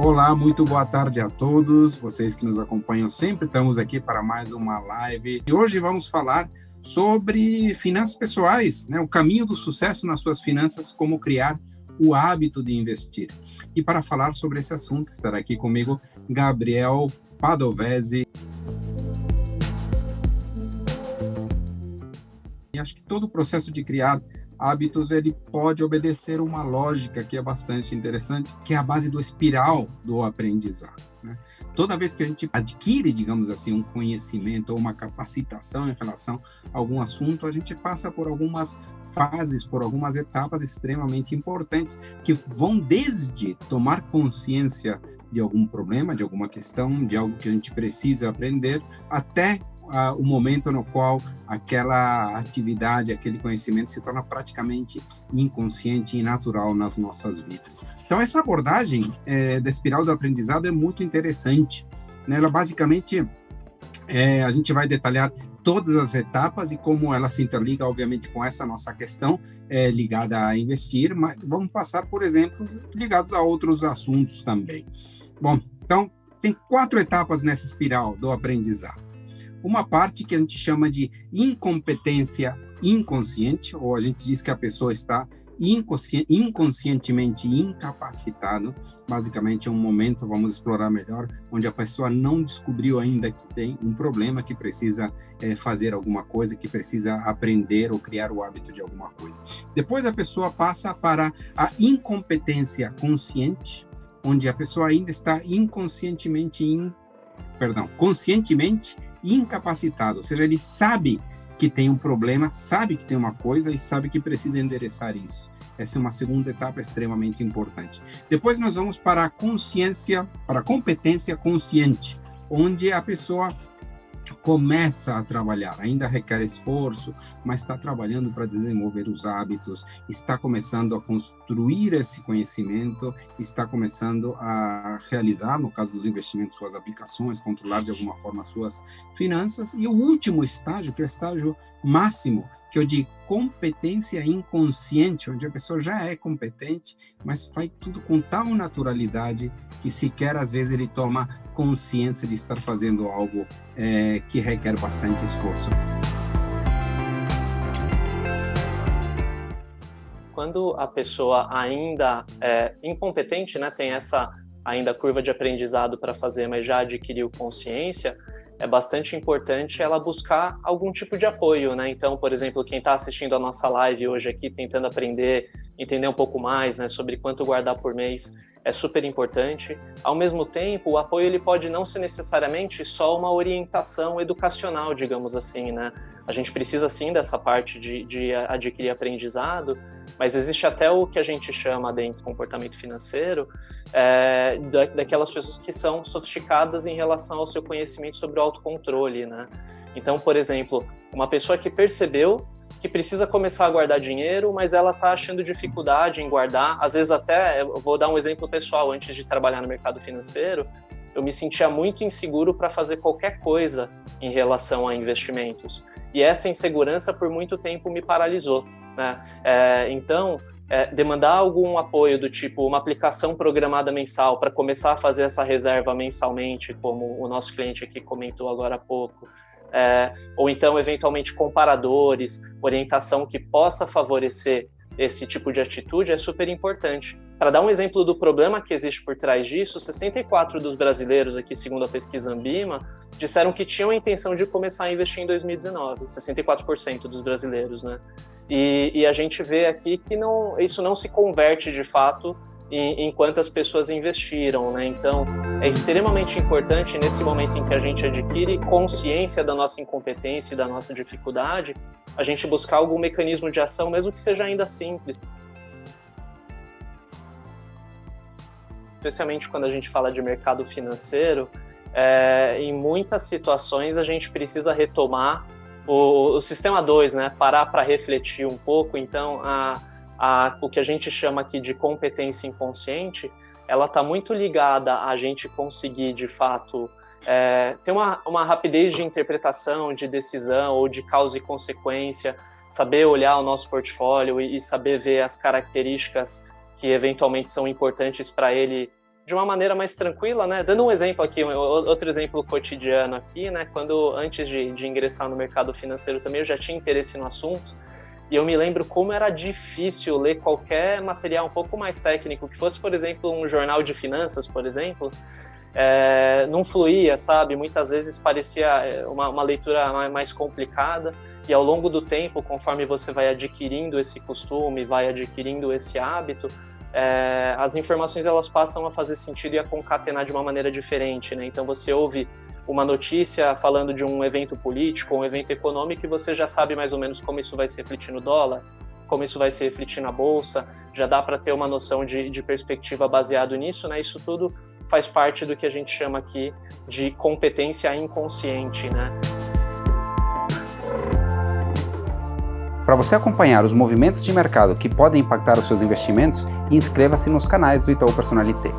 Olá, muito boa tarde a todos, vocês que nos acompanham sempre, estamos aqui para mais uma live. E hoje vamos falar sobre finanças pessoais, né? O caminho do sucesso nas suas finanças, como criar o hábito de investir. E para falar sobre esse assunto, estará aqui comigo Gabriel Padovese. E acho que todo o processo de criar hábitos, ele pode obedecer uma lógica que é bastante interessante, que é a base do espiral do aprendizado, né? Toda vez que a gente adquire, digamos assim, um conhecimento ou uma capacitação em relação a algum assunto, a gente passa por algumas fases, por algumas etapas extremamente importantes, que vão desde tomar consciência de algum problema, de alguma questão, de algo que a gente precisa aprender, até o momento no qual aquela atividade, aquele conhecimento se torna praticamente inconsciente e natural nas nossas vidas. Então, essa abordagem da espiral do aprendizado é muito interessante, né? Ela basicamente, a gente vai detalhar todas as etapas e como ela se interliga, obviamente, com essa nossa questão ligada a investir, mas vamos passar, por exemplo, ligados a outros assuntos também. Bom, então, tem 4 etapas nessa espiral do aprendizado. Uma parte que a gente chama de incompetência inconsciente, ou a gente diz que a pessoa está inconscientemente incapacitada. Basicamente é um momento, vamos explorar melhor, onde a pessoa não descobriu ainda que tem um problema, que precisa fazer alguma coisa, que precisa aprender ou criar o hábito de alguma coisa. Depois a pessoa passa para a incompetência consciente, onde a pessoa ainda está conscientemente incapacitado, ou seja, ele sabe que tem um problema, sabe que tem uma coisa e sabe que precisa endereçar isso. Essa é uma segunda etapa extremamente importante. Depois nós vamos para a competência consciente, onde a pessoa começa a trabalhar, ainda requer esforço, mas está trabalhando para desenvolver os hábitos, está começando a construir esse conhecimento, está começando a realizar, no caso dos investimentos, suas aplicações, controlar de alguma forma as suas finanças. E o último estágio, que é o estágio máximo, que é o de competência inconsciente, onde a pessoa já é competente, mas faz tudo com tal naturalidade que sequer às vezes ele toma consciência de estar fazendo algo que requer bastante esforço. Quando a pessoa ainda é incompetente, né, tem essa ainda curva de aprendizado para fazer, mas já adquiriu consciência, é bastante importante ela buscar algum tipo de apoio, né? Então, por exemplo, quem está assistindo a nossa live hoje aqui, tentando aprender, entender um pouco mais, né, sobre quanto guardar por mês, é super importante. Ao mesmo tempo, o apoio ele pode não ser necessariamente só uma orientação educacional, digamos assim, né? A gente precisa sim dessa parte de adquirir aprendizado, mas existe até o que a gente chama dentro do comportamento financeiro, daquelas pessoas que são sofisticadas em relação ao seu conhecimento sobre o autocontrole, né? Então, por exemplo, uma pessoa que percebeu que precisa começar a guardar dinheiro, mas ela está achando dificuldade em guardar. Às vezes até, eu vou dar um exemplo pessoal, antes de trabalhar no mercado financeiro, eu me sentia muito inseguro para fazer qualquer coisa em relação a investimentos. E essa insegurança, por muito tempo, me paralisou, né? Então, demandar algum apoio do tipo uma aplicação programada mensal para começar a fazer essa reserva mensalmente, como o nosso cliente aqui comentou agora há pouco, ou então, eventualmente, comparadores, orientação que possa favorecer esse tipo de atitude é super importante. Para dar um exemplo do problema que existe por trás disso, 64% dos brasileiros, aqui segundo a pesquisa Ambima, disseram que tinham a intenção de começar a investir em 2019, 64% dos brasileiros, né? E a gente vê aqui que isso não se converte de fato em quantas pessoas investiram, né? Então, é extremamente importante nesse momento em que a gente adquire consciência da nossa incompetência e da nossa dificuldade, a gente buscar algum mecanismo de ação, mesmo que seja ainda simples. Especialmente quando a gente fala de mercado financeiro, em muitas situações a gente precisa retomar o sistema 2, né? Parar para refletir um pouco. Então, o que a gente chama aqui de competência inconsciente, ela está muito ligada a gente conseguir, de fato, ter uma rapidez de interpretação, de decisão ou de causa e consequência, saber olhar o nosso portfólio e saber ver as características que eventualmente são importantes para ele de uma maneira mais tranquila, né? Dando um exemplo aqui, outro exemplo cotidiano aqui, né? Quando antes de ingressar no mercado financeiro também eu já tinha interesse no assunto, e eu me lembro como era difícil ler qualquer material um pouco mais técnico, que fosse, por exemplo, um jornal de finanças, por exemplo, não fluía, sabe? Muitas vezes parecia uma leitura mais complicada, e ao longo do tempo, conforme você vai adquirindo esse costume, vai adquirindo esse hábito, as informações elas passam a fazer sentido e a concatenar de uma maneira diferente, né? Então você ouve uma notícia falando de um evento político, um evento econômico, e você já sabe mais ou menos como isso vai se refletir no dólar, como isso vai se refletir na bolsa, já dá para ter uma noção de perspectiva baseado nisso, né? Isso tudo faz parte do que a gente chama aqui de competência inconsciente, né? Para você acompanhar os movimentos de mercado que podem impactar os seus investimentos, inscreva-se nos canais do Itaú Personalité.